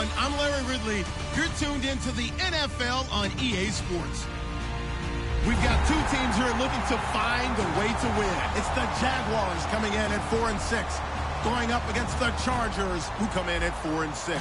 everyone. I'm Larry Ridley. You're tuned into the NFL on EA Sports. We've got two teams here looking to find a way to win. It's the Jaguars coming in at 4-6, going up against the Chargers, who come in at 4-6.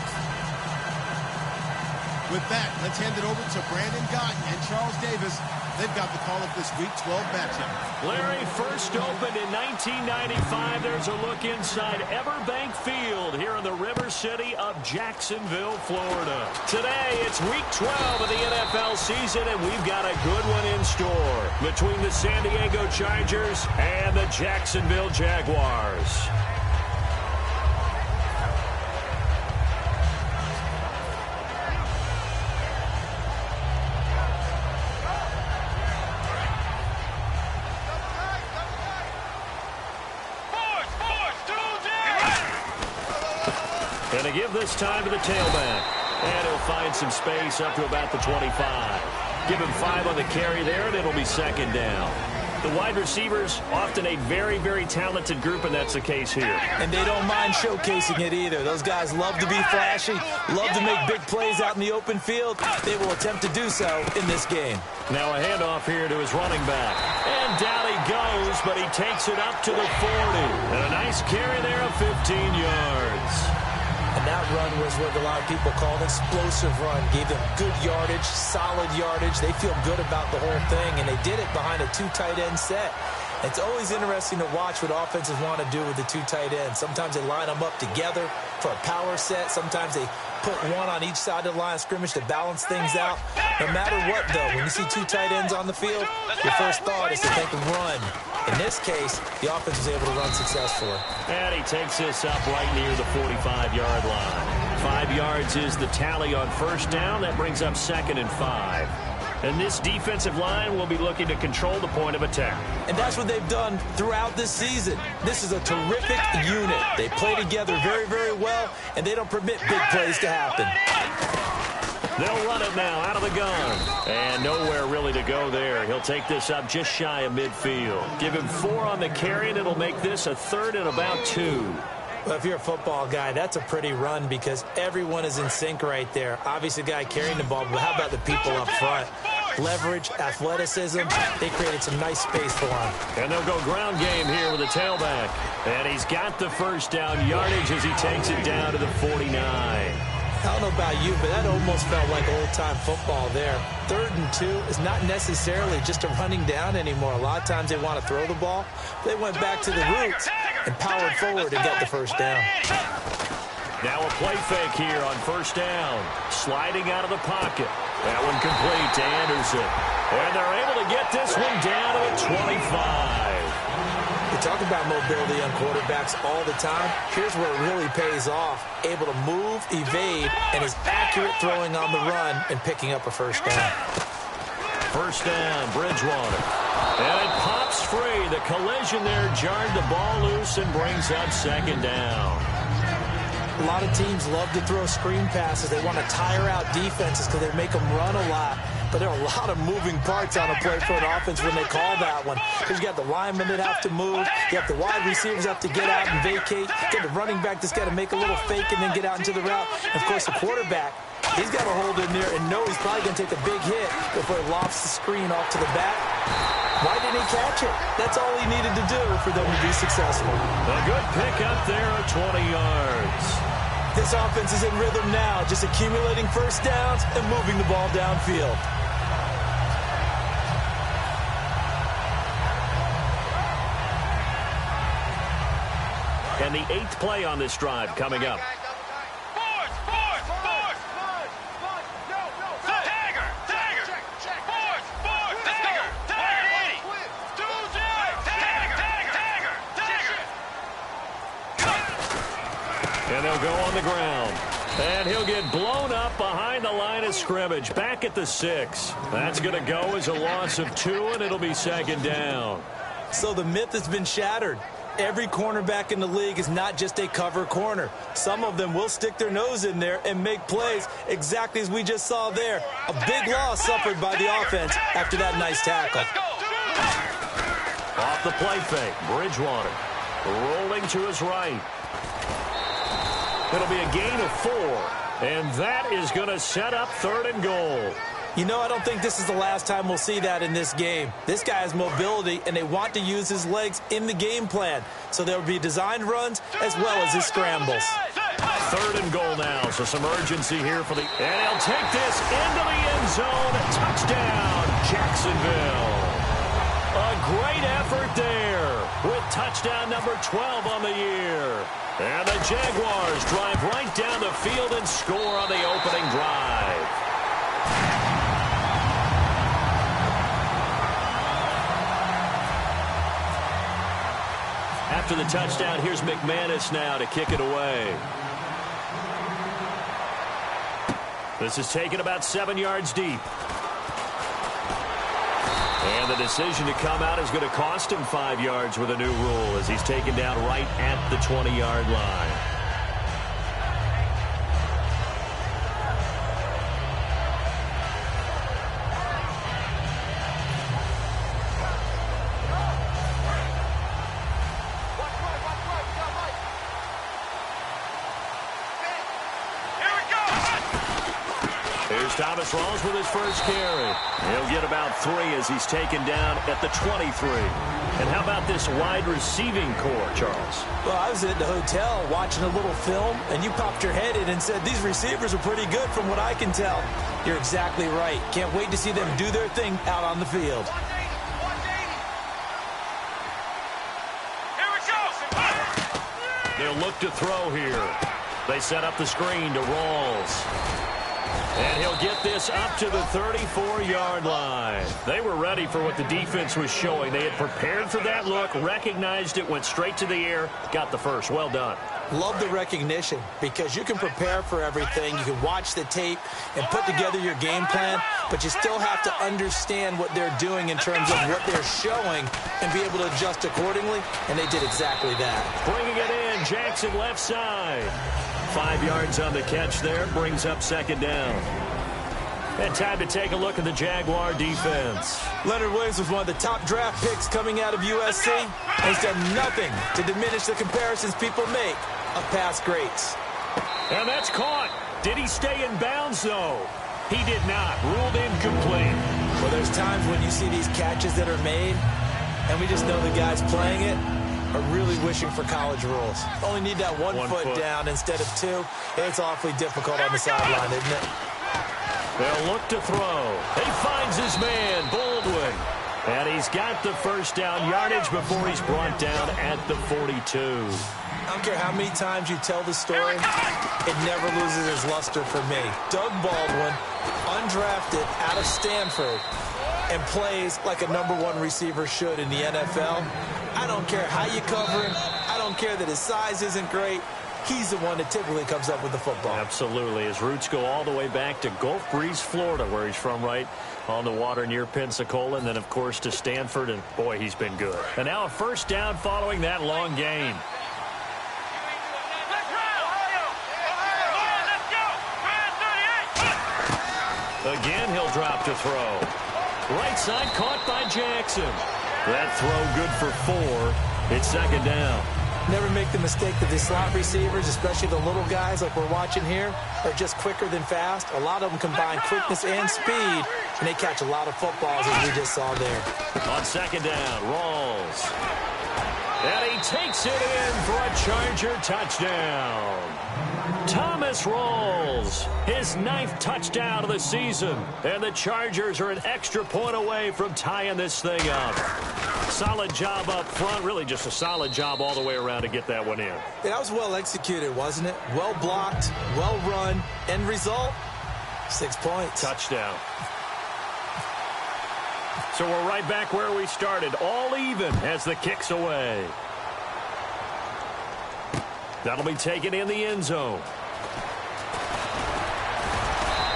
With that, let's hand it over to Brandon Gott and Charles Davis. They've got the call of this Week 12 matchup. Larry, first opened in 1995. There's a look inside Everbank Field here in the River City of Jacksonville, Florida. Today, it's Week 12 of the NFL season, and we've got a good one in store between the San Diego Chargers and the Jacksonville Jaguars. Going to give this time to the tailback. And he'll find some space up to about the 25. Give him 5 on the carry there, and it'll be second down. The wide receivers, often a very, very talented group, and that's the case here. And they don't mind showcasing it either. Those guys love to be flashy, love to make big plays out in the open field. They will attempt to do so in this game. Now a handoff here to his running back. And down he goes, but he takes it up to the 40. And a nice carry there of 15 yards. And that run was what a lot of people call an explosive run. Gave them good yardage, solid yardage. They feel good about the whole thing, and they did it behind a 2 tight end set. It's always interesting to watch what offenses want to do with the 2 tight ends. Sometimes they line them up together for a power set. Sometimes they put one on each side of the line of scrimmage to balance things out. No matter what, though, when you see 2 tight ends on the field, your first thought is to think run. In this case, the offense was able to run successfully. And he takes this up right near the 45-yard line. 5 yards is the tally on first down. That brings up 2nd and 5. And this defensive line will be looking to control the point of attack. And that's what they've done throughout this season. This is a terrific unit. They play together very, very well, and they don't permit big plays to happen. They'll run it now out of the gun. And nowhere really to go there. He'll take this up just shy of midfield. Give him 4 on the carry, and it'll make this a 3rd and about 2. Well, if you're a football guy, that's a pretty run because everyone is in sync right there. Obviously, the guy carrying the ball, but how about the people up front? Leverage, athleticism, they created some nice space for him. And they'll go ground game here with a tailback. And he's got the first down yardage as he takes it down to the 49. I don't know about you, but that almost felt like old-time football there. 3rd and 2 is not necessarily just a running down anymore. A lot of times they want to throw the ball. They went back to the roots and powered forward and got the first down. Now a play fake here on first down. Sliding out of the pocket. That one complete to Anderson. And they're able to get this one down to the 25. We talk about mobility on quarterbacks all the time. Here's where it really pays off. Able to move, evade, and is accurate throwing on the run and picking up a first down. First down, Bridgewater. And it pops free. The collision there jarred the ball loose and brings up 2nd down. A lot of teams love to throw screen passes. They want to tire out defenses because they make them run a lot. But there are a lot of moving parts on a play for an offense when they call that one. Because you got the linemen that have to move. You have the wide receivers have to get out and vacate. You got the running back that's got to make a little fake and then get out into the route. And, of course, the quarterback, he's got to hold in there and know he's probably going to take a big hit before he lofts the screen off to the back. Why didn't he catch it? That's all he needed to do for them to be successful. A good pick up there at 20 yards. This offense is in rhythm now, just accumulating first downs and moving the ball downfield. And the 8th play on this drive coming up. And they'll go on the ground. And he'll get blown up behind the line of scrimmage. Back at the 6. That's going to go as a loss of 2, and it'll be 2nd down. So the myth has been shattered. Every cornerback in the league is not just a cover corner. Some of them will stick their nose in there and make plays exactly as we just saw there. A big loss suffered by the offense after that nice tackle. Off the play fake, Bridgewater rolling to his right. It'll be a gain of 4. And that is going to set up 3rd and goal. You know, I don't think this is the last time we'll see that in this game. This guy has mobility, and they want to use his legs in the game plan. So there will be designed runs as well as his scrambles. 3rd and goal now, so some urgency here for the... And he'll take this into the end zone. Touchdown, Jacksonville. A great effort there with touchdown number 12 on the year. And the Jaguars drive right down the field and score on the opening drive. After the touchdown, here's McManus now to kick it away. This is taken about 7 yards deep. And the decision to come out is going to cost him 5 yards with a new rule as he's taken down right at the 20-yard line. Here's Thomas Rawls with his first carry. He'll get about 3 as he's taken down at the 23. And how about this wide receiving core, Charles? Well, I was at the hotel watching a little film, and you popped your head in and said, these receivers are pretty good from what I can tell. You're exactly right. Can't wait to see them do their thing out on the field. They'll look to throw here. They set up the screen to Rawls. And he'll get this up to the 34-yard line. They were ready for what the defense was showing. They had prepared for that look, recognized it, went straight to the air, got the first. Well done. Love the recognition because you can prepare for everything. You can watch the tape and put together your game plan, but you still have to understand what they're doing in terms of what they're showing and be able to adjust accordingly, and they did exactly that. Bringing it in, Jackson left side. 5 yards on the catch there, brings up 2nd down. And time to take a look at the Jaguar defense. Leonard Williams was one of the top draft picks coming out of USC. He's done nothing to diminish the comparisons people make of past greats. And that's caught. Did he stay in bounds, though? He did not. Ruled incomplete. Well, there's times when you see these catches that are made, and we just know the guys playing it are really wishing for college rules. Only need that one foot down instead of 2. It's awfully difficult on the sideline, isn't it? They'll look to throw. He finds his man, Baldwin. And he's got the first down yardage before he's brought down at the 42. I don't care how many times you tell the story, it never loses its luster for me. Doug Baldwin, undrafted out of Stanford, and plays like a #1 receiver should in the NFL. I don't care how you cover him. I don't care that his size isn't great. He's the one that typically comes up with the football. Absolutely. His roots go all the way back to Gulf Breeze, Florida, where he's from, right on the water near Pensacola, and then, of course, to Stanford, and, boy, he's been good. And now a first down following that long gain. Again, he'll drop to throw. Right side caught by Jackson. That throw good for 4. It's 2nd down. Never make the mistake that the slot receivers, especially the little guys like we're watching here, are just quicker than fast. A lot of them combine quickness and speed, and they catch a lot of footballs, as we just saw there. On 2nd down, Rawls. And he takes it in for a Charger touchdown. Thomas Rawls, his 9th touchdown of the season. And the Chargers are an extra point away from tying this thing up. Solid job up front, really just a solid job all the way around to get that one in. Yeah, that was well executed, wasn't it? Well blocked, well run. End result, 6 points. Touchdown. So we're right back where we started, all even as the kick's away. That'll be taken in the end zone.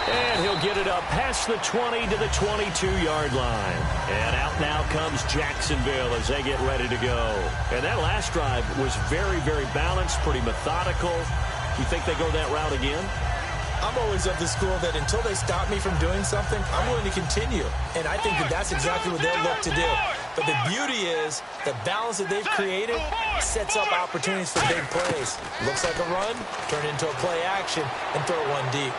And he'll get it up past the 20 to the 22-yard line. And out now comes Jacksonville as they get ready to go. And that last drive was very, very balanced, pretty methodical. You think they go that route again? I'm always of the school that until they stop me from doing something, I'm willing to continue. And I think that that's exactly what they'll look to do. But the beauty is the balance that they've created sets up opportunities for big plays. Looks like a run, turn into a play action, and throw one deep.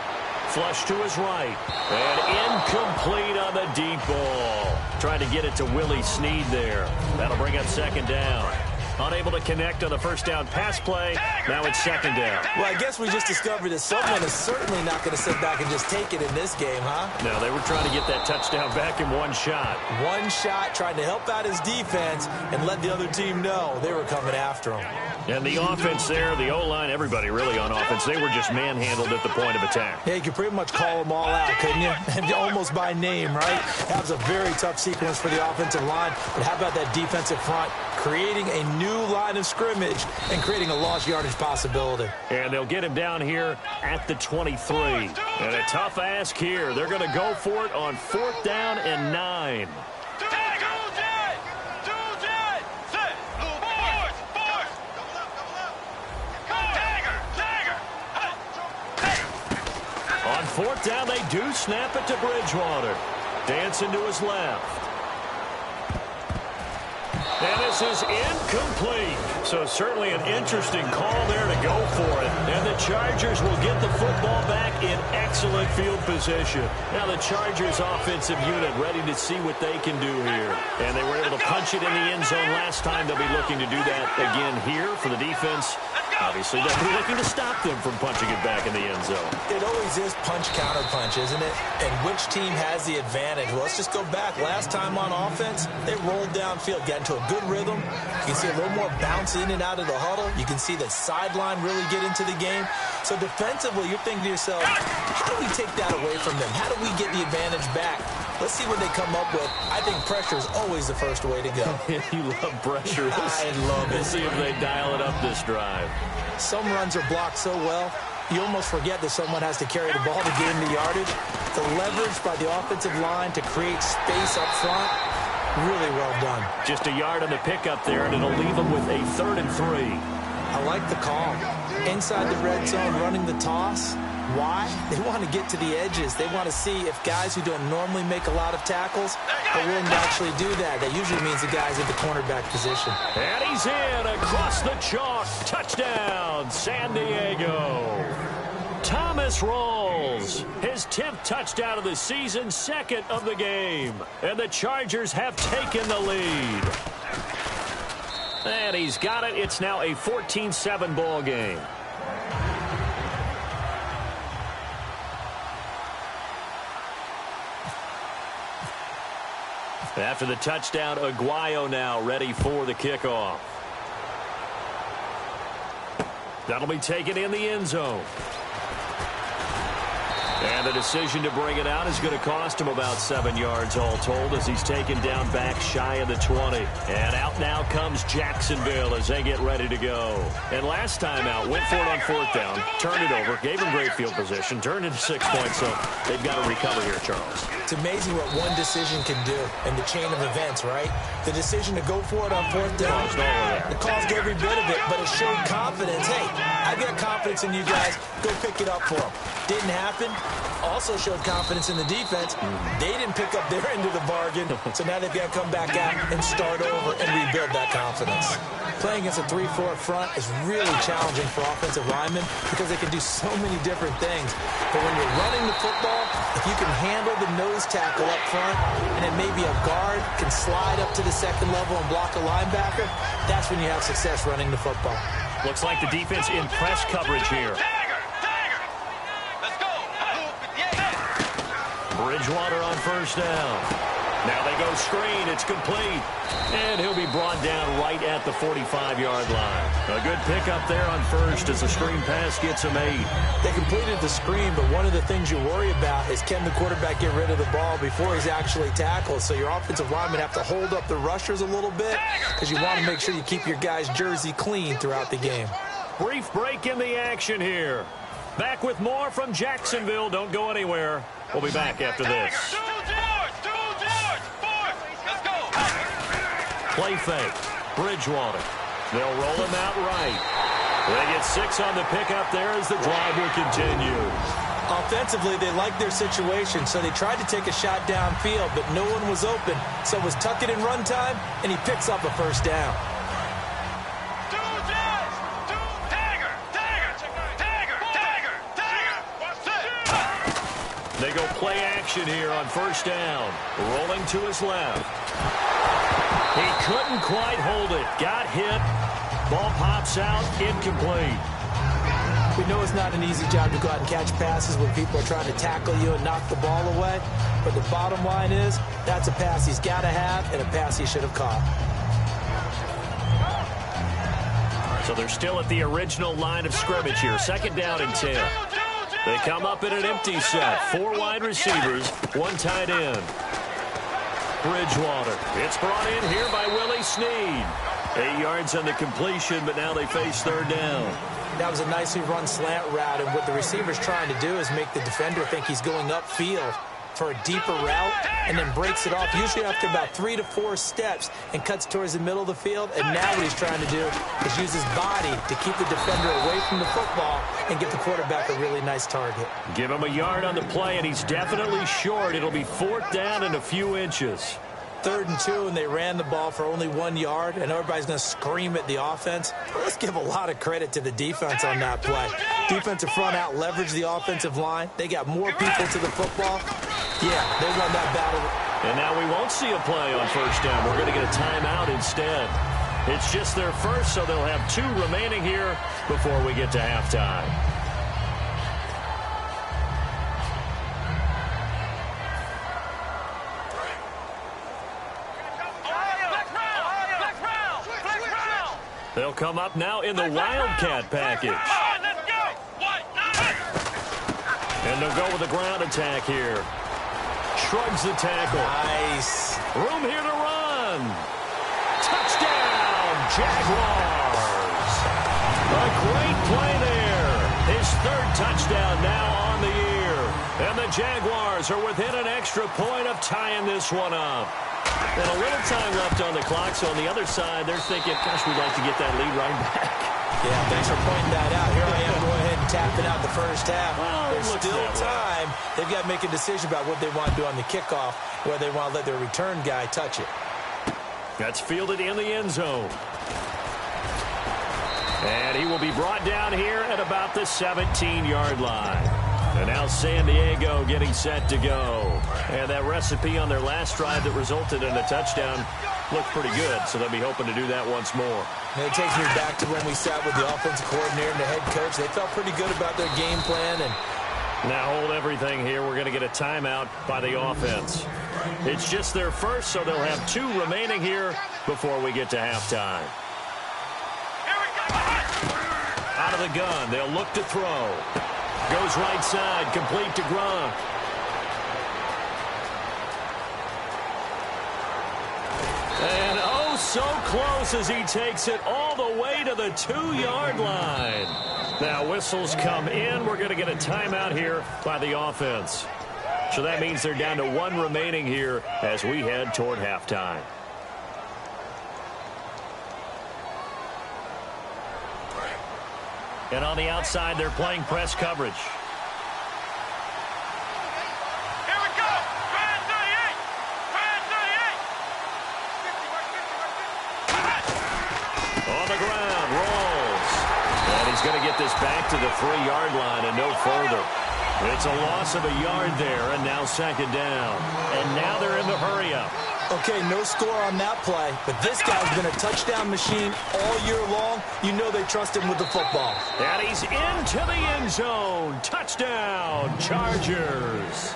Flush to his right. And incomplete on the deep ball. Trying to get it to Willie Snead there. That'll bring up second down. Unable to connect on the first down pass play. Now it's second down. Well, I guess we just discovered that someone is certainly not going to sit back and just take it in this game, huh? No, they were trying to get that touchdown back in one shot. One shot, trying to help out his defense and let the other team know they were coming after him. And the offense there, the O-line, everybody really on offense, they were just manhandled at the point of attack. Yeah, you could pretty much call them all out, couldn't you? And almost by name, right? That was a very tough sequence for the offensive line. But how about that defensive front creating a new line of scrimmage and creating a lost yardage possibility? And they'll get him down here at the 23. And a tough ask here. They're going to go for it on 4th down and 9. On 4th down, they do snap it to Bridgewater. Dancing to his left. And this is incomplete. So certainly an interesting call there to go for it. And the Chargers will get the football back in excellent field position. Now the Chargers offensive unit ready to see what they can do here. And they were able to punch it in the end zone last time. They'll be looking to do that again here for the defense. Obviously, they'll be looking to stop them from punching it back in the end zone. It always is punch-counter-punch, isn't it? And which team has the advantage? Well, let's just go back. Last time on offense, they rolled downfield, got into a good rhythm. You can see a little more bounce in and out of the huddle. You can see the sideline really get into the game. So defensively, you're thinking to yourself, how do we take that away from them? How do we get the advantage back? Let's see what they come up with. I think pressure is always the first way to go. You love pressure. I love it. Let's see if they dial it up this drive. Some runs are blocked so well, you almost forget that someone has to carry the ball to gain the yardage. The leverage by the offensive line to create space up front, really well done. Just a yard on the pickup there, and it'll leave them with a 3rd and 3. I like the call. Inside the red zone, running the toss. Why? They want to get to the edges. They want to see if guys who don't normally make a lot of tackles are willing to actually do that. That usually means the guys at the cornerback position. And he's in across the chalk. Touchdown, San Diego. Thomas Rawls, his 10th touchdown of the season, 2nd of the game. And the Chargers have taken the lead. And he's got it. It's now a 14-7 ball game. After the touchdown, Aguayo now ready for the kickoff. That'll be taken in the end zone. And the decision to bring it out is going to cost him about 7 yards all told as he's taken down back shy of the 20. And out now comes Jacksonville as they get ready to go. And last time out, went for it on 4th down, turned it over, gave him great field position, turned into 6 points, so they've got to recover here, Charles. It's amazing what one decision can do in the chain of events, right? The decision to go for it on 4th down. It caused every bit of it, but it showed confidence. Hey, I've got confidence in you guys. Go pick it up for them. Didn't happen. Also showed confidence in the defense. They didn't pick up their end of the bargain, so now they've got to come back out and start over and rebuild that confidence. Playing against a 3-4 front is really challenging for offensive linemen because they can do so many different things. But when you're running the football, if you can handle the nose tackle up front and then maybe a guard can slide up to the 2nd level and block a linebacker, that's when you have success running the football. Looks like the defense in press coverage here. Bridgewater on 1st down. Now they go screen. It's complete. And he'll be brought down right at the 45-yard line. A good pickup there on 1st as the screen pass gets him 8. They completed the screen, but one of the things you worry about is can the quarterback get rid of the ball before he's actually tackled? So your offensive linemen have to hold up the rushers a little bit because you want to make sure you keep your guy's jersey clean throughout the game. Brief break in the action here. Back with more from Jacksonville. Don't go anywhere. We'll be back after this. Play fake. Bridgewater. They'll roll him out right. They get 6 on the pickup there as the drive will continue. Offensively, they liked their situation, so they tried to take a shot downfield, but no one was open. So it was tuck it in run time, and he picks up a first down. They go play action here on first down. Rolling to his left. He couldn't quite hold it. Got hit. Ball pops out. Incomplete. We know it's not an easy job to go out and catch passes when people are trying to tackle you and knock the ball away. But the bottom line is, that's a pass he's got to have and a pass he should have caught. So they're still at the original line of scrimmage here. Second down and 10. They come up in an empty set. 4 wide receivers, 1 tight end. Bridgewater. It's brought in here by Willie Snead. 8 yards on the completion, but now they face third down. That was a nicely run slant route, and what the receiver's trying to do is make the defender think he's going upfield for a deeper route, and then breaks it off, usually after about 3 to 4 steps, and cuts towards the middle of the field. And now what he's trying to do is use his body to keep the defender away from the football and get the quarterback a really nice target. Give him a yard on the play, and he's definitely short. It'll be 4th down and a few inches. 3rd and 2, and they ran the ball for only 1 yard, and everybody's going to scream at the offense. Let's give a lot of credit to the defense on that play. Defensive front out leveraged the offensive line. They got more people to the football. Yeah, they won that battle. And now we won't see a play on first down. We're going to get a timeout instead. It's just their first, so they'll have 2 remaining here before we get to halftime. They'll come up now in the Wildcat package. And they'll go with a ground attack here. Shrugs the tackle. Nice. Room here to run. Touchdown, Jaguars. A great play there. His 3rd touchdown now on the year. And the Jaguars are within an extra point of tying this one up. And a little time left on the clock, so on the other side, they're thinking, gosh, we'd like to get that lead right back. Yeah, thanks for pointing that out. Here I am going ahead and tapping out the first half. Well, there's still time. They've got to make a decision about what they want to do on the kickoff, whether they want to let their return guy touch it. That's fielded in the end zone. And he will be brought down here at about the 17-yard line. And now San Diego getting set to go. And that recipe on their last drive that resulted in a touchdown looked pretty good, so they'll be hoping to do that once more. And it takes me back to when we sat with the offensive coordinator and the head coach. They felt pretty good about their game plan. And now hold everything here. We're going to get a timeout by the offense. It's just their first, so they'll have 2 remaining here before we get to halftime. Out of the gun, they'll look to throw. Goes right side, complete to Gronk. And oh, so close as he takes it all the way to the 2-yard line. Now whistles come in. We're going to get a timeout here by the offense. So that means they're down to 1 remaining here as we head toward halftime. And on the outside, they're playing press coverage. Here we go. Brand 38. Brand 38. On the ground, rolls. And he's going to get this back to the 3-yard line and no further. It's a loss of a yard there, and now 2nd down. And now they're in the hurry-up. okay, no score on that play, but this guy's been a touchdown machine all year long. You know they trust him with the football. And he's into the end zone. Touchdown, Chargers.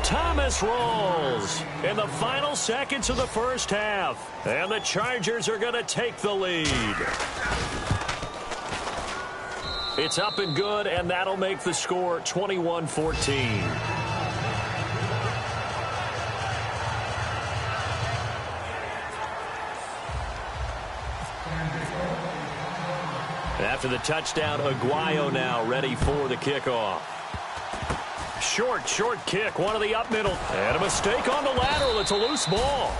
Thomas rolls in the final seconds of the first half. And the Chargers are going to take the lead. It's up and good, and that'll make the score 21-14. After the touchdown, Aguayo now ready for the kickoff. Short kick, one of the up middle. And a mistake on the lateral. It's a loose ball.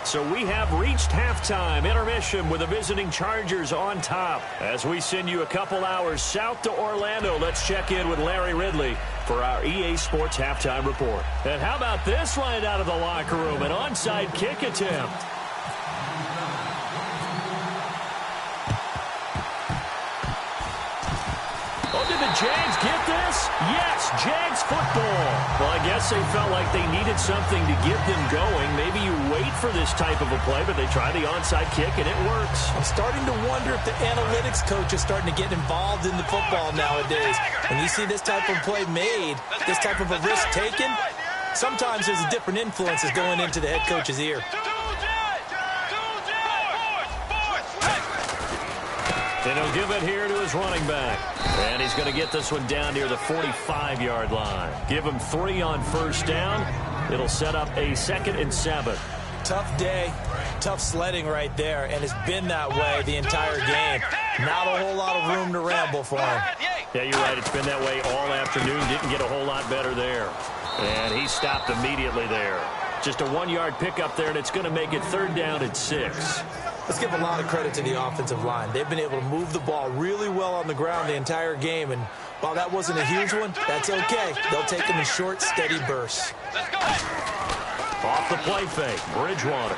So we have reached halftime intermission with the visiting Chargers on top. As we send you a couple hours south to Orlando, let's check in with Larry Ridley for our EA Sports halftime report. And how about this right out of the locker room? An onside kick attempt. Oh, did the Jags get this? Yes, Jags football. Well, I guess they felt like they needed something to get them going. Maybe you wait for this type of a play, but they try the onside kick, and it works. I'm starting to wonder if the analytics coach is starting to get involved in the football nowadays. When you see this type of play made, this type of a risk taken, sometimes there's a different influences going into the head coach's ear. And he'll give it here to his running back. And he's going to get this one down near the 45-yard line. Give him 3 on first down. It'll set up a 2nd and 7. Tough day, tough sledding right there, and it's been that way the entire game. Not a whole lot of room to ramble for him. Yeah, you're right. It's been that way all afternoon. Didn't get a whole lot better there. And he stopped immediately there. Just a 1-yard pickup there, and it's going to make it 3rd down and 6. Let's give a lot of credit to the offensive line. They've been able to move the ball really well on the ground the entire game, and while that wasn't a huge one, that's okay. They'll take them in short, steady bursts. Off the play fake, Bridgewater.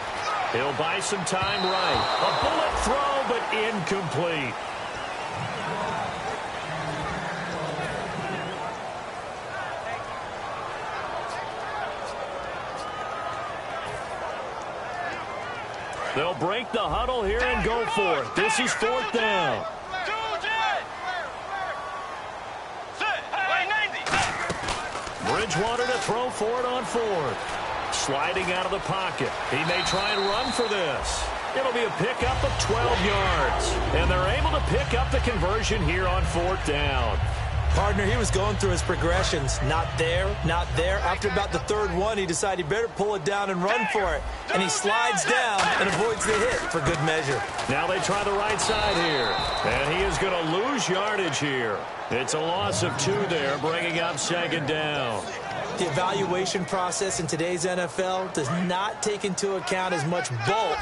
He'll buy some time right. A bullet throw, but incomplete. They'll break the huddle here and go for it. This is 4th down. Bridgewater to throw for it on 4th. Sliding out of the pocket. He may try and run for this. It'll be a pickup of 12 yards. And they're able to pick up the conversion here on 4th down. Partner, he was going through his progressions. Not there, not there. After about the 3rd one, he decided he better pull it down and run for it. And he slides down and avoids the hit for good measure. Now they try the right side here. And he is going to lose yardage here. It's a loss of 2 there, bringing up 2nd down. The evaluation process in today's NFL does not take into account as much bulk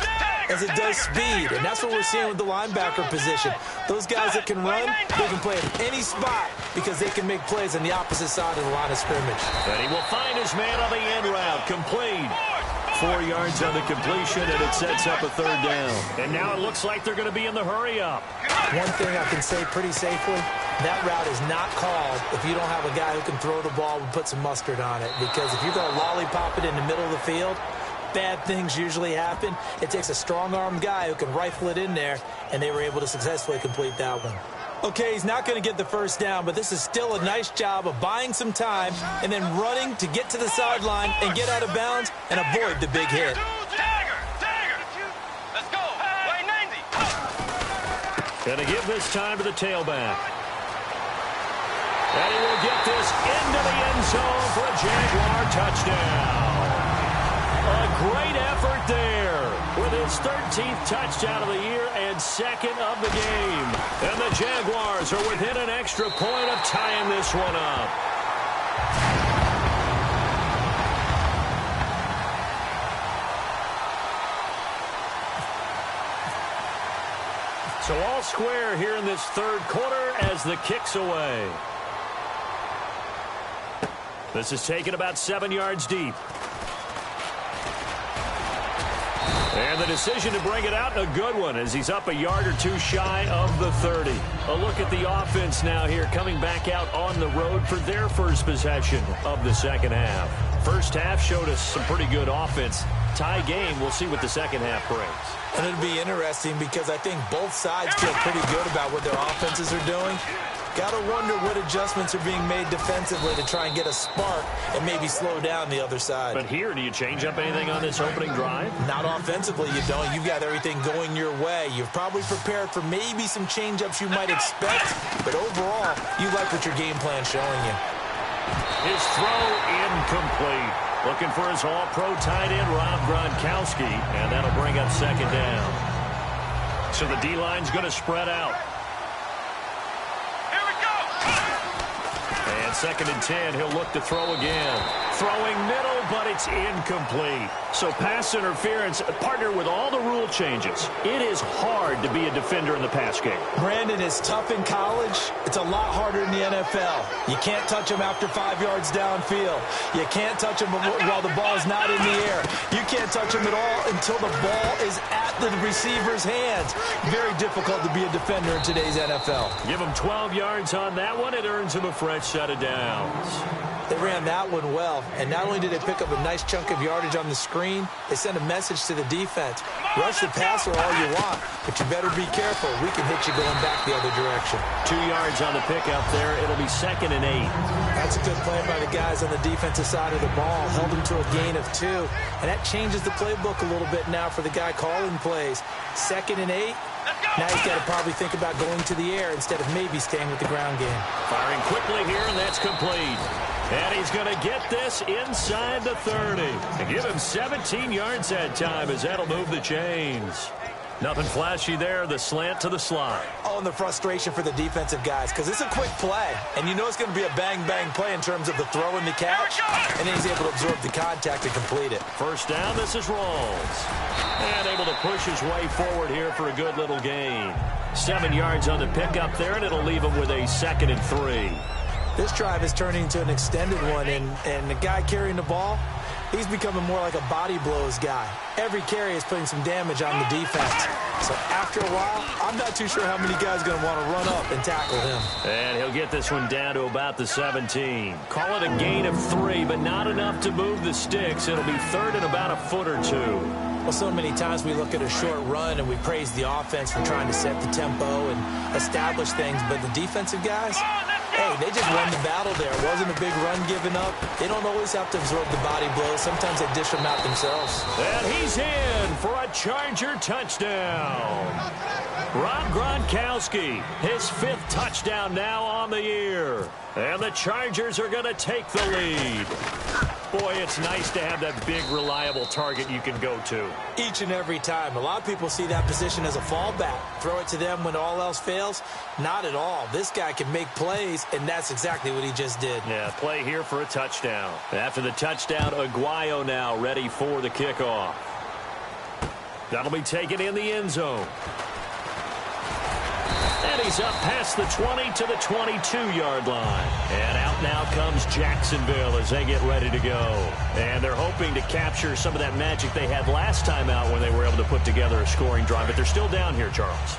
as it does speed. And that's what we're seeing with the linebacker position. Those guys that can run, they can play at any spot because they can make plays on the opposite side of the line of scrimmage. And he will find his man on the end route. Complete. 4 yards on the completion, and it sets up a 3rd down. And now it looks like they're going to be in the hurry-up. One thing I can say pretty safely, that route is not called if you don't have a guy who can throw the ball and put some mustard on it. Because if you're going to lollipop it in the middle of the field, bad things usually happen. It takes a strong-armed guy who can rifle it in there, and they were able to successfully complete that one. Okay, he's not going to get the 1st down, but this is still a nice job of buying some time and then running to get to the sideline and get out of bounds and avoid the big hit. Let's go. Way 90. Going to give this time to the tailback. And he will get this into the end zone for a Jaguar touchdown. A great effort there with his 13th touchdown of the year and 2nd of the game. And the Jaguars are within an extra point of tying this one up. So all square here in this 3rd quarter as the kick's away. This is taken about 7 yards deep. And the decision to bring it out, a good one, as he's up a yard or 2 shy of the 30. A look at the offense now here, coming back out on the road for their first possession of the 2nd half. First half showed us some pretty good offense. Tie game, we'll see what the 2nd half brings. And it'll be interesting because I think both sides feel pretty good about what their offenses are doing. Got to wonder what adjustments are being made defensively to try and get a spark and maybe slow down the other side. But here, do you change up anything on this opening drive? Not offensively, you don't. You've got everything going your way. You've probably prepared for maybe some change-ups you might expect, but overall, you like what your game plan's showing you. His throw incomplete. Looking for his all-pro tight end, Rob Gronkowski, and that'll bring up 2nd down. So the D-line's going to spread out. Here we go. And 2nd and 10, he'll look to throw again. Throwing middle, but it's incomplete. So pass interference, partner with all the rule changes. It is hard to be a defender in the pass game. Brandon, is tough in college. It's a lot harder in the NFL. You can't touch him after 5 yards downfield. You can't touch him while the ball's not in the air. You can't touch him at all until the ball is at the receiver's hands. Very difficult to be a defender in today's NFL. Give him 12 yards on that one. It earns him a fresh set of downs. They ran that one well, and not only did they pick up a nice chunk of yardage on the screen, they sent a message to the defense. Rush the passer all you want, but you better be careful. We can hit you going back the other direction. 2 yards on the pickup there. It'll be 2nd and 8. That's a good play by the guys on the defensive side of the ball. Held them to a gain of 2, and that changes the playbook a little bit now for the guy calling plays. 2nd and 8. Now he's got to probably think about going to the air instead of maybe staying with the ground game. Firing quickly here, and that's complete. And he's going to get this inside the 30. And give him 17 yards that time, as that'll move the chains. Nothing flashy there, the slant to the slot. Oh, and the frustration for the defensive guys, because it's a quick play. And you know it's going to be a bang-bang play in terms of the throw and the catch. And then he's able to absorb the contact and complete it. First down, this is Rawls. And able to push his way forward here for a good little gain. 7 yards on the pickup there, and it'll leave him with a 2nd and 3. This drive is turning into an extended one, and the guy carrying the ball, he's becoming more like a body blows guy. Every carry is putting some damage on the defense. So after a while, I'm not too sure how many guys are going to want to run up and tackle him. And he'll get this one down to about the 17. Call it a gain of 3, but not enough to move the sticks. It'll be 3rd and about a foot or 2. Well, so many times we look at a short run and we praise the offense for trying to set the tempo and establish things, but the defensive guys, hey, they just won the battle there. It wasn't a big run given up. They don't always have to absorb the body blows. Sometimes they dish them out themselves. And he's in for a Charger touchdown. Rob Gronkowski, his 5th touchdown now on the year. And the Chargers are going to take the lead. Boy, it's nice to have that big, reliable target you can go to. Each and every time. A lot of people see that position as a fallback. Throw it to them when all else fails. Not at all. This guy can make plays, and that's exactly what he just did. Yeah, play here for a touchdown. After the touchdown, Aguayo now ready for the kickoff. That'll be taken in the end zone. And he's up past the 20 to the 22-yard line. And out now comes Jacksonville as they get ready to go. And they're hoping to capture some of that magic they had last time out when they were able to put together a scoring drive. But they're still down here, Charles.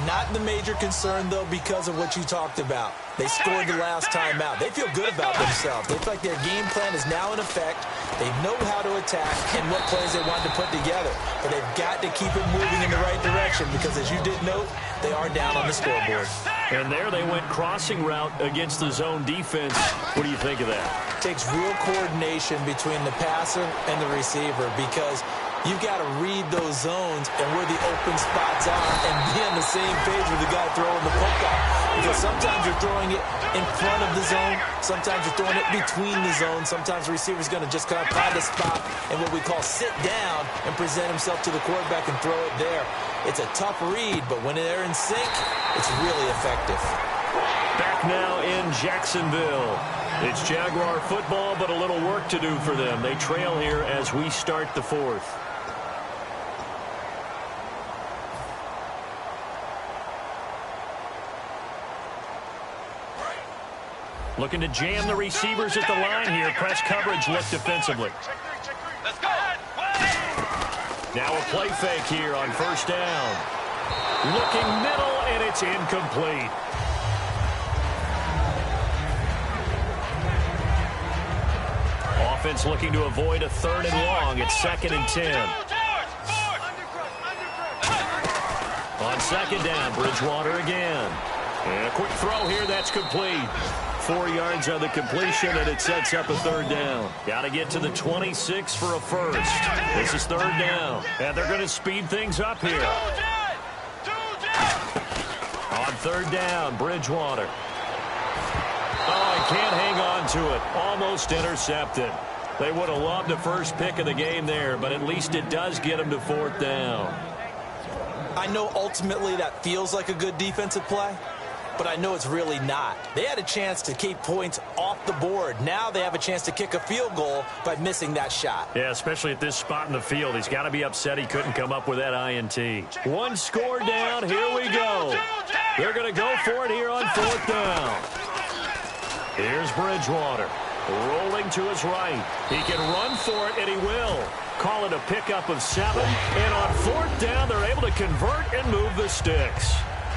Not the major concern, though, because of what you talked about. They scored the last time out. They feel good about themselves. They feel like their game plan is now in effect. They know how to attack and what plays they want to put together. But they've got to keep it moving in the right direction because, as you did note, they are down on the scoreboard. And there they went crossing route against the zone defense. What do you think of that? It takes real coordination between the passer and the receiver because you've got to read those zones and where the open spots are and be on the same page with the guy throwing the football. Because sometimes you're throwing it in front of the zone. Sometimes you're throwing it between the zones. Sometimes the receiver's going to just kind of find a spot and what we call sit down and present himself to the quarterback and throw it there. It's a tough read, but when they're in sync, it's really effective. Back now in Jacksonville. It's Jaguar football, but a little work to do for them. They trail here as we start the 4th. Looking to jam the receivers at the line here. Press coverage look defensively. Let's go. Now a play fake here on first down. Looking middle, and it's incomplete. Offense looking to avoid a 3rd and long. It's 2nd and 10. On 2nd down, Bridgewater again. And a quick throw here, that's complete. 4 yards on the completion, and it sets up a 3rd down. Got to get to the 26 for a first. This is 3rd down, and they're going to speed things up here. On 3rd down, Bridgewater. Oh, he can't hang on to it. Almost intercepted. They would have loved the first pick of the game there, but at least it does get them to 4th down. I know ultimately that feels like a good defensive play, but I know it's really not. They had a chance to keep points off the board. Now they have a chance to kick a field goal by missing that shot. Yeah, especially at this spot in the field. He's got to be upset he couldn't come up with that INT. One score down. Here we go. They're going to go for it here on 4th down. Here's Bridgewater. Rolling to his right. He can run for it, and he will. Call it a pickup of 7. And on 4th down, they're able to convert and move the sticks.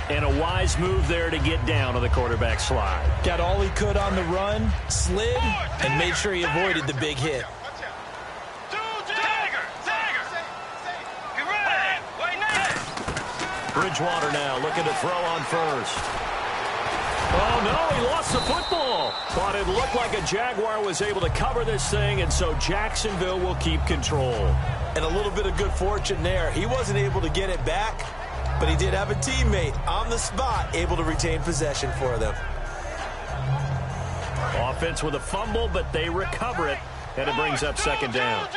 And a wise move there to get down on the quarterback slide. Got all he could on the run, slid, and made sure he avoided the big hit. Bridgewater now looking to throw on first. Oh, no, he lost the football. But it looked like a Jaguar was able to cover this thing, and so Jacksonville will keep control. And a little bit of good fortune there. He wasn't able to get it back, but he did have a teammate on the spot able to retain possession for them. Offense with a fumble, but they recover it, and it brings up 2nd down.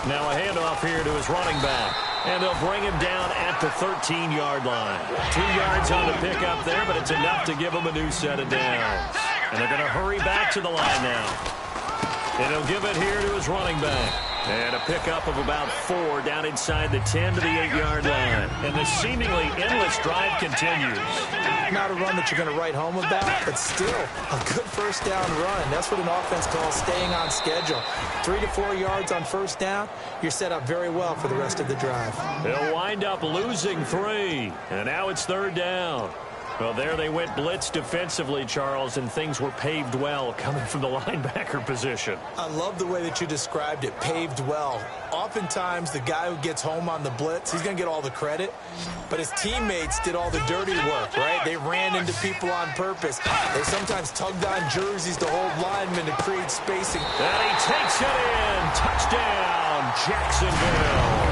Now a handoff here to his running back. And they'll bring him down at the 13-yard line. 2 yards on the pickup there, but it's enough to give him a new set of downs. And they're going to hurry back to the line now. And he'll give it here to his running back. And a pickup of about 4 down inside the 10 to the 8-yard line. And the seemingly endless drive continues. Not a run that you're going to write home about, but still a good 1st down run. That's what an offense calls staying on schedule. 3 to 4 yards on 1st down, you're set up very well for the rest of the drive. They'll wind up losing 3. And now it's 3rd down. Well, there they went blitz defensively, Charles, and things were paved well coming from the linebacker position. I love the way that you described it, paved well. Oftentimes, the guy who gets home on the blitz, he's going to get all the credit, but his teammates did all the dirty work, right? They ran into people on purpose. They sometimes tugged on jerseys to hold linemen to create spacing. And he takes it in. Touchdown, Jacksonville.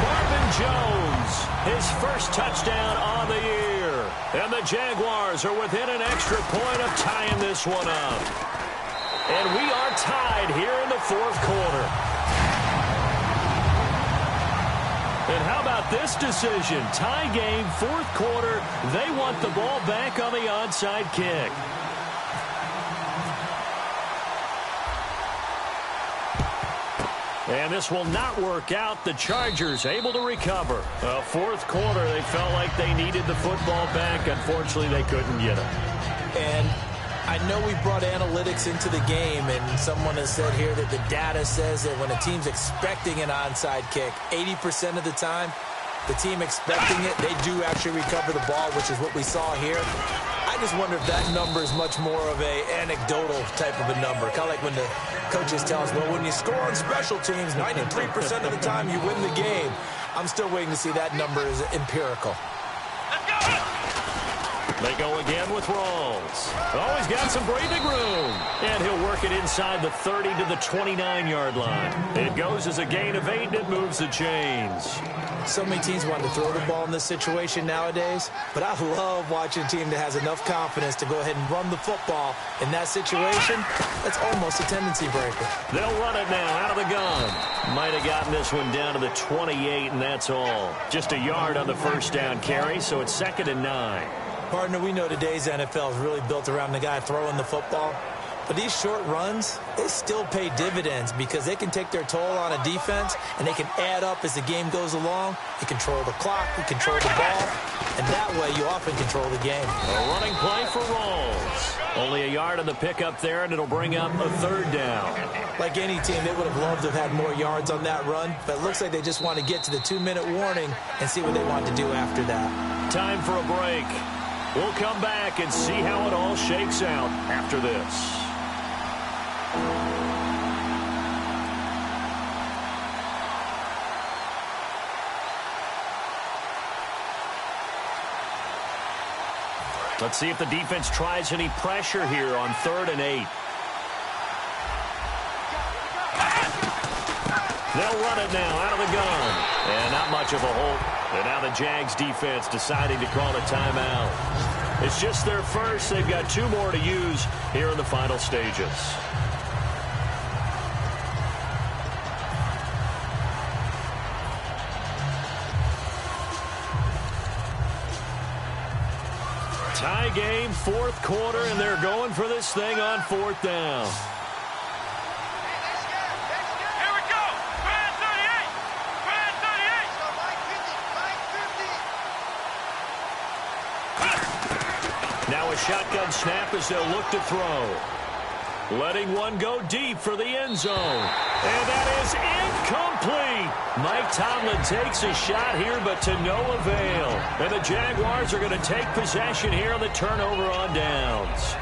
Marvin Jones, his first touchdown on the year. And the Jaguars are within an extra point of tying this one up. And we are tied here in the 4th quarter. And how about this decision? Tie game, 4th quarter. They want the ball back on the onside kick. And this will not work out. The Chargers able to recover. 4th quarter, they felt like they needed the football back. Unfortunately, they couldn't get it. And I know we brought analytics into the game, and someone has said here that the data says that when a team's expecting an onside kick, 80% of the time, the team expecting it, they do actually recover the ball, which is what we saw here. I just wonder if that number is much more of a anecdotal type of a number. Kind of like when the coaches tell us, well, when you score on special teams, 93% of the time you win the game. I'm still waiting to see that number is empirical. They go again with Rawls. Oh, he's got some breathing room. And he'll work it inside the 30 to the 29-yard line. It goes as a gain of 8, and it moves the chains. So many teams want to throw the ball in this situation nowadays, but I love watching a team that has enough confidence to go ahead and run the football. In that situation, that's almost a tendency breaker. They'll run it now out of the gun. Might have gotten this one down to the 28, and that's all. Just a yard on the 1st down carry, so it's 2nd and 9. Partner, we know today's NFL is really built around the guy throwing the football. But these short runs, they still pay dividends because they can take their toll on a defense, and they can add up as the game goes along. You control the clock, you control the ball, and that way you often control the game. A running play for Rawls. Only a yard on the pickup there, and it'll bring up a 3rd down. Like any team, they would have loved to have had more yards on that run, but it looks like they just want to get to the 2-minute warning and see what they want to do after that. Time for a break. We'll come back and see how it all shakes out after this. Let's see if the defense tries any pressure here on 3rd and 8. They'll run it now out of the gun. And not much of a hold. And now the Jags defense deciding to call a timeout. It's just their first. They've got 2 more to use here in the final stages. Tie game, fourth quarter, and they're going for this thing on fourth down. Here we go. Brand 38. Brand 38. Now a shotgun snap as they'll look to throw. Letting one go deep for the end zone. And that is incomplete. Mike Tomlin takes a shot here, but to no avail. And the Jaguars are going to take possession here on the turnover on downs.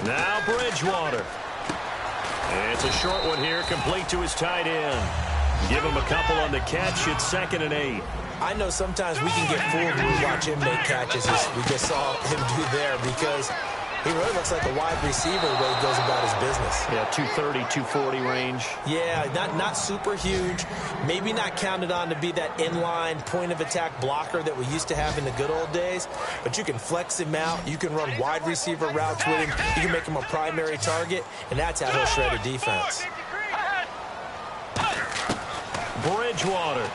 Now Bridgewater. And it's a short one here, complete to his tight end. Give him a couple on the catch. It's 2nd and 8. I know sometimes we can get fooled when we watch him make catches, as we just saw him do there, because he really looks like a wide receiver the way he goes about his business. Yeah, 230, 240 range. Yeah, not super huge. Maybe not counted on to be that inline point-of-attack blocker that we used to have in the good old days. But you can flex him out. You can run wide receiver routes with him. You can make him a primary target, and that's how he'll shred a defense. Bridgewater.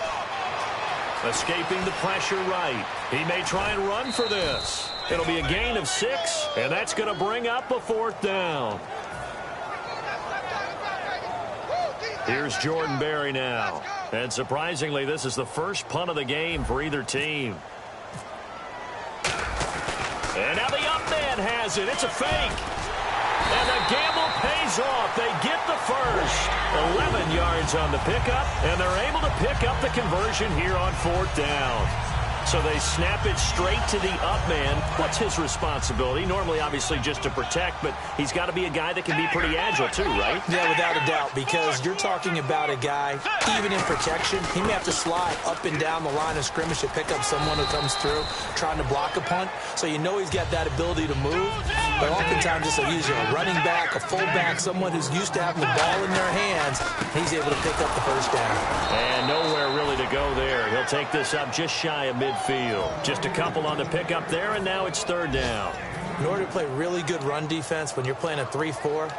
Escaping the pressure right. He may try and run for this. It'll be a gain of 6, and that's going to bring up a 4th down. Here's Jordan Berry now. And surprisingly, this is the first punt of the game for either team. And now the up man has it. It's a fake. And the gamble pays off. They get the first. 11 yards on the pickup, and they're able to pick up the conversion here on 4th down. So they snap it straight to the up man. What's his responsibility? Normally, obviously, just to protect, but he's got to be a guy that can be pretty agile too, right? Yeah, without a doubt, because you're talking about a guy, even in protection, he may have to slide up and down the line of scrimmage to pick up someone who comes through trying to block a punt. So you know he's got that ability to move, but oftentimes it's usually a running back, a fullback, someone who's used to having the ball in their hands, and he's able to pick up the first down. And nowhere really to go there. He'll take this up just shy of midfield. Just a couple on the pickup there, and now it's 3rd down. In order to play really good run defense when you're playing a 3-4,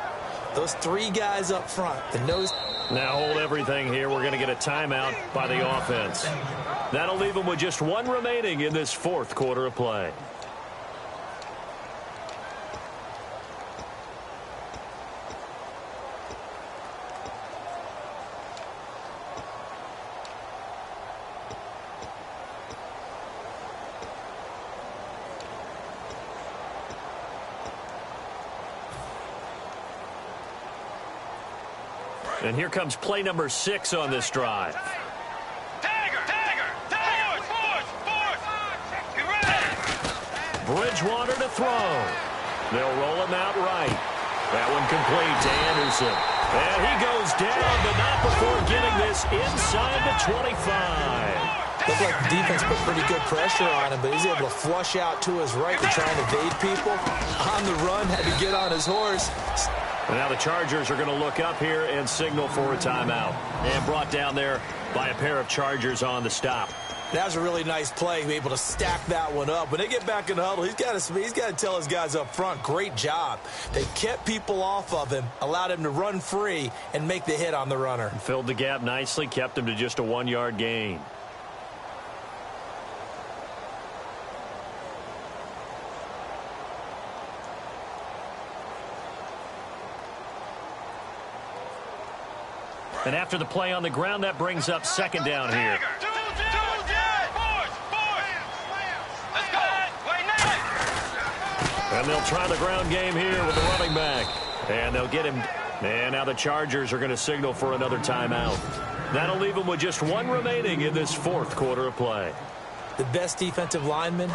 those 3 guys up front, the nose. Now hold everything here. We're going to get a timeout by the offense. That'll leave them with just 1 remaining in this 4th quarter of play. And here comes play number 6 on this drive. Bridgewater to throw. They'll roll him out right. That one complete to Anderson. And he goes down, but not before getting this inside the 25. Looked like the defense put pretty good pressure on him, but he's able to flush out to his right to try and evade people. On the run, had to get on his horse. And now the Chargers are going to look up here and signal for a timeout. And brought down there by a pair of Chargers on the stop. That was a really nice play, able to stack that one up. When they get back in the huddle, he's got to tell his guys up front, great job. They kept people off of him, allowed him to run free, and make the hit on the runner. Filled the gap nicely, kept him to just a 1-yard gain. And after the play on the ground, that brings up 2nd down here. And they'll try the ground game here with the running back. And they'll get him. And now the Chargers are going to signal for another timeout. That'll leave them with just 1 remaining in this 4th quarter of play. The best defensive linemen,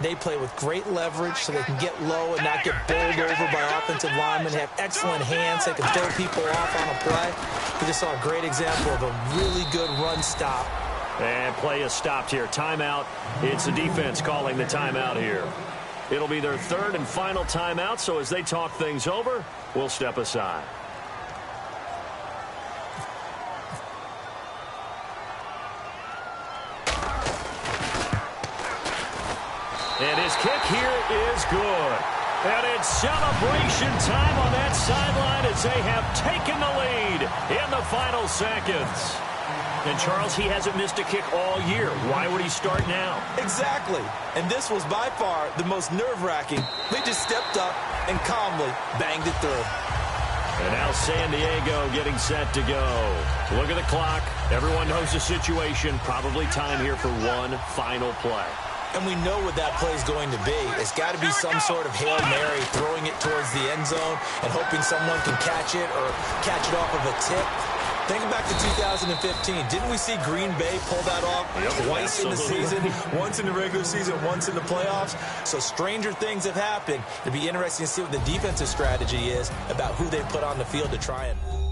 they play with great leverage so they can get low and not get bowled over by offensive linemen. They have excellent hands. They can throw people off on a play. We just saw a great example of a really good run stop. And play is stopped here. Timeout. It's the defense calling the timeout here. It'll be their third and final timeout, so as they talk things over, we'll step aside. And his kick here is good. And it's celebration time on that sideline as they have taken the lead in the final seconds. And, Charles, he hasn't missed a kick all year. Why would he start now? Exactly. And this was by far the most nerve-wracking. They just stepped up and calmly banged it through. And now San Diego getting set to go. Look at the clock. Everyone knows the situation. Probably time here for one final play. And we know what that play is going to be. It's got to be some sort of Hail Mary, throwing it towards the end zone and hoping someone can catch it or catch it off of a tip. Thinking back to 2015, didn't we see Green Bay pull that off twice in the season? Once in the regular season, once in the playoffs. So stranger things have happened. It'll be interesting to see what the defensive strategy is about who they put on the field to try and...